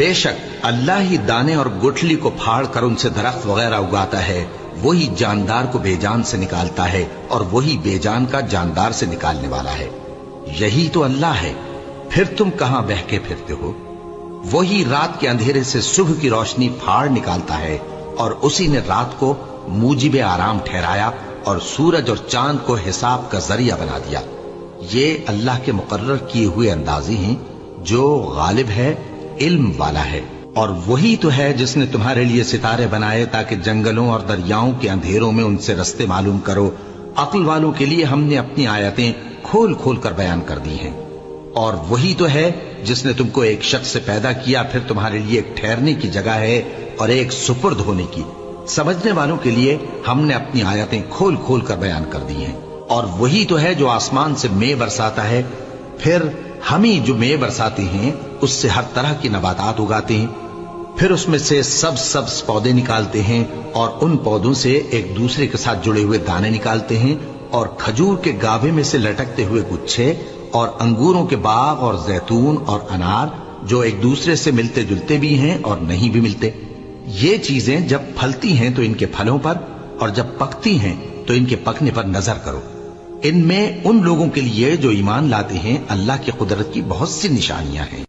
بے شک اللہ ہی دانے اور گٹھلی کو پھاڑ کر ان سے درخت وغیرہ اگاتا ہے، وہی جاندار کو بے جان سے نکالتا ہے اور وہی بے جان کا جاندار سے نکالنے والا ہے۔ یہی تو اللہ ہے، پھر تم کہاں بہکے پھرتے ہو؟ وہی رات کے اندھیرے سے صبح کی روشنی پھاڑ نکالتا ہے، اور اسی نے رات کو موجب آرام ٹھہرایا اور سورج اور چاند کو حساب کا ذریعہ بنا دیا۔ یہ اللہ کے مقرر کیے ہوئے اندازے ہیں، جو غالب ہے، علم والا ہے۔ اور وہی تو ہے جس نے تمہارے لیے ستارے بنائے تاکہ جنگلوں اور دریاؤں کے اندھیروں میں ان سے رستے معلوم کرو۔ عقل والوں کے لیے ہم نے اپنی آیتیں کھول کھول کر بیان کر دی ہیں۔ اور وہی تو ہے جس نے تم کو ایک شخص سے پیدا کیا، پھر تمہارے لیے ایک ٹھہرنے کی جگہ ہے اور ایک سپرد ہونے کی۔ سمجھنے والوں کے لیے ہم نے اپنی آیتیں کھول کھول کر بیان کر دی ہیں۔ اور وہی تو ہے جو آسمان سے مے برساتا ہے، پھر ہم ہی جو مے برساتے ہیں اس سے ہر طرح کی نباتات اگاتے ہیں، پھر اس میں سے سبز پودے نکالتے ہیں اور ان پودوں سے ایک دوسرے کے ساتھ جڑے ہوئے دانے نکالتے ہیں، اور کھجور کے گاھے میں سے لٹکتے ہوئے گچھے، اور انگوروں کے باغ اور زیتون اور انار جو ایک دوسرے سے ملتے جلتے بھی ہیں اور نہیں بھی ملتے۔ یہ چیزیں جب پھلتی ہیں تو ان کے پھلوں پر، اور جب پکتی ہیں تو ان کے پکنے پر نظر کرو۔ ان میں ان لوگوں کے لیے جو ایمان لاتے ہیں اللہ کی قدرت کی بہت سی نشانیاں ہیں۔